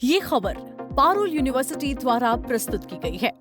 ये खबर पारुल यूनिवर्सिटी द्वारा प्रस्तुत की गई है।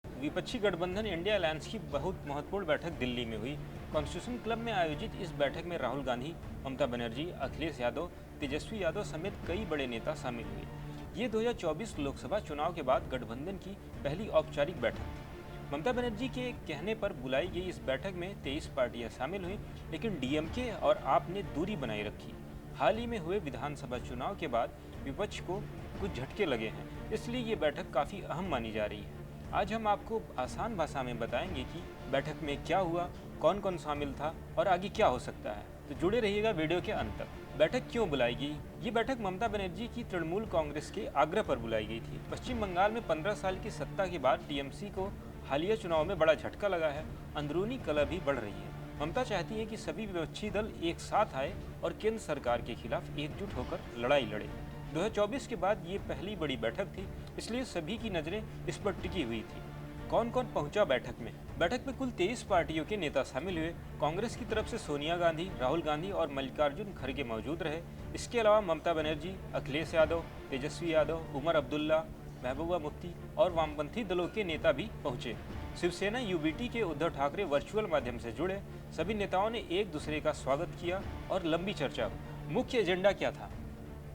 विपक्षी गठबंधन इंडिया अलायंस की बहुत महत्वपूर्ण बैठक दिल्ली में हुई। कॉन्स्टिट्यूशन क्लब में आयोजित इस बैठक में राहुल गांधी, ममता बनर्जी, अखिलेश यादव, तेजस्वी यादव समेत कई बड़े नेता शामिल हुए। ये 2024 लोकसभा चुनाव के बाद गठबंधन की पहली औपचारिक बैठक थी। ममता बनर्जी के कहने पर बुलाई गई इस बैठक में 23 पार्टियां शामिल हुई, लेकिन डीएमके और आप ने दूरी बनाए रखी। हाल ही में हुए विधानसभा चुनाव के बाद विपक्ष को कुछ झटके लगे हैं, इसलिए ये बैठक काफ़ी अहम मानी जा रही है। आज हम आपको आसान भाषा में बताएंगे कि बैठक में क्या हुआ, कौन कौन शामिल था और आगे क्या हो सकता है। तो जुड़े रहिएगा वीडियो के अंत तक। बैठक क्यों बुलाई गई? ये बैठक ममता बनर्जी की तृणमूल कांग्रेस के आग्रह पर बुलाई गई थी। पश्चिम बंगाल में 15 साल की सत्ता के बाद टीएमसी को हालिया चुनाव में बड़ा झटका लगा है। अंदरूनी कलह भी बढ़ रही है। ममता चाहती है कि सभी विपक्षी दल एक साथ आए और केंद्र सरकार के खिलाफ एकजुट होकर लड़ाई लड़े। 2024 के बाद ये पहली बड़ी बैठक थी, इसलिए सभी की नज़रें इस पर टिकी हुई थी। कौन कौन पहुंचा बैठक में? बैठक में कुल 23 पार्टियों के नेता शामिल हुए। कांग्रेस की तरफ से सोनिया गांधी, राहुल गांधी और मल्लिकार्जुन खड़गे मौजूद रहे। इसके अलावा ममता बनर्जी, अखिलेश यादव, तेजस्वी यादव, उमर अब्दुल्ला, महबूबा मुफ्ती और वामपंथी दलों के नेता भी पहुंचे। शिवसेना यूबीटी के उद्धव ठाकरे वर्चुअल माध्यम से जुड़े। सभी नेताओं ने एक दूसरे का स्वागत किया और लंबी चर्चा हुई। मुख्य एजेंडा क्या था?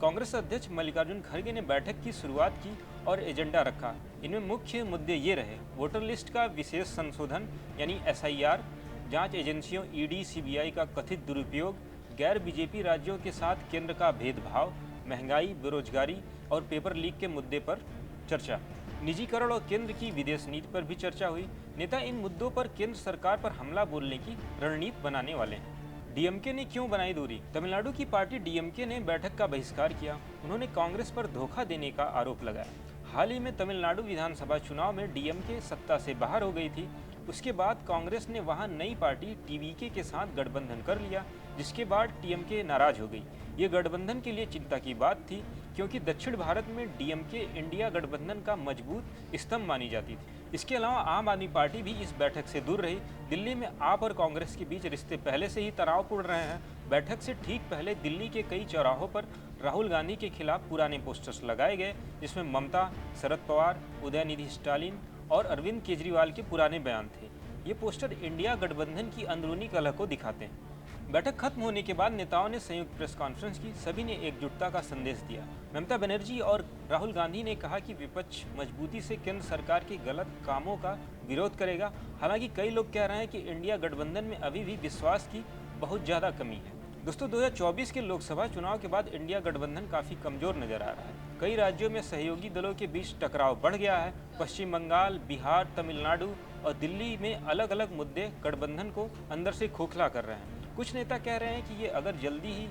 कांग्रेस अध्यक्ष मल्लिकार्जुन खड़गे ने बैठक की शुरुआत की और एजेंडा रखा। इनमें मुख्य मुद्दे ये रहे: वोटर लिस्ट का विशेष संशोधन यानी एसआईआर, जांच एजेंसियों ईडी सीबीआई का कथित दुरुपयोग, गैर बीजेपी राज्यों के साथ केंद्र का भेदभाव, महंगाई, बेरोजगारी और पेपर लीक के मुद्दे पर चर्चा, निजीकरण और केंद्र की विदेश नीति पर भी चर्चा हुई। नेता इन मुद्दों पर केंद्र सरकार पर हमला बोलने की रणनीति बनाने वाले हैं। डीएमके ने क्यों बनाई दूरी? तमिलनाडु की पार्टी डीएमके ने बैठक का बहिष्कार किया। उन्होंने कांग्रेस पर धोखा देने का आरोप लगाया। हाल ही में तमिलनाडु विधानसभा चुनाव में डीएमके सत्ता से बाहर हो गई थी। उसके बाद कांग्रेस ने वहां नई पार्टी टीवीके के साथ गठबंधन कर लिया, जिसके बाद टीएमके नाराज हो गई। ये गठबंधन के लिए चिंता की बात थी, क्योंकि दक्षिण भारत में डीएमके इंडिया गठबंधन का मजबूत स्तंभ मानी जाती थी। इसके अलावा आम आदमी पार्टी भी इस बैठक से दूर रही। दिल्ली में आप और कांग्रेस के बीच रिश्ते पहले से ही तनावपूर्ण रहे हैं। बैठक से ठीक पहले दिल्ली के कई चौराहों पर राहुल गांधी के खिलाफ पुराने पोस्टर्स लगाए गए, जिसमें ममता, शरद पवार, उदयनिधि स्टालिन और अरविंद केजरीवाल के पुराने बयान थे। ये पोस्टर इंडिया गठबंधन की अंदरूनी कलह को दिखाते हैं। बैठक खत्म होने के बाद नेताओं ने संयुक्त प्रेस कॉन्फ्रेंस की। सभी ने एकजुटता का संदेश दिया। ममता बनर्जी और राहुल गांधी ने कहा कि विपक्ष मजबूती से केंद्र सरकार के गलत कामों का विरोध करेगा। हालांकि कई लोग कह रहे हैं कि इंडिया गठबंधन में अभी भी विश्वास की बहुत ज़्यादा कमी है। दोस्तों, 2024 के लोकसभा चुनाव के बाद इंडिया गठबंधन काफ़ी कमज़ोर नजर आ रहा है। कई राज्यों में सहयोगी दलों के बीच टकराव बढ़ गया है। पश्चिम बंगाल, बिहार, तमिलनाडु और दिल्ली में अलग अलग मुद्दे गठबंधन को अंदर से खोखला कर रहे हैं। कुछ नेता कह रहे हैं कि ये अगर जल्दी ही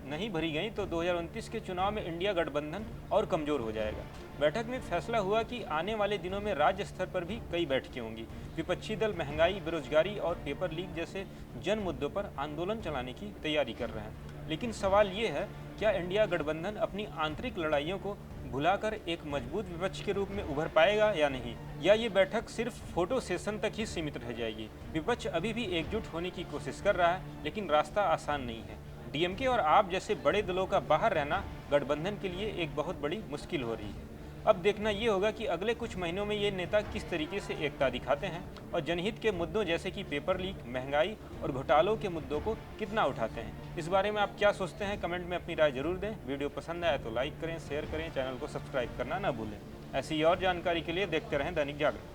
नहीं भरी गई तो 2029 के चुनाव में इंडिया गठबंधन और कमज़ोर हो जाएगा। बैठक में फैसला हुआ कि आने वाले दिनों में राज्य स्तर पर भी कई बैठकें होंगी। विपक्षी दल महंगाई, बेरोजगारी और पेपर लीक जैसे जन मुद्दों पर आंदोलन चलाने की तैयारी कर रहे हैं। लेकिन सवाल ये है, क्या इंडिया गठबंधन अपनी आंतरिक लड़ाइयों को भुलाकर एक मजबूत विपक्ष के रूप में उभर पाएगा या नहीं? या ये बैठक सिर्फ फोटो सेशन तक ही सीमित रह जाएगी? विपक्ष अभी भी एकजुट होने की कोशिश कर रहा है, लेकिन रास्ता आसान नहीं है। डीएमके और आप जैसे बड़े दलों का बाहर रहना गठबंधन के लिए एक बहुत बड़ी मुश्किल हो रही है। अब देखना ये होगा कि अगले कुछ महीनों में ये नेता किस तरीके से एकता दिखाते हैं और जनहित के मुद्दों जैसे कि पेपर लीक, महंगाई और घोटालों के मुद्दों को कितना उठाते हैं। इस बारे में आप क्या सोचते हैं? कमेंट में अपनी राय जरूर दें। वीडियो पसंद आया तो लाइक करें, शेयर करें, चैनल को सब्सक्राइब करना ना भूलें। ऐसी और जानकारी के लिए देखते रहें दैनिक जागरण।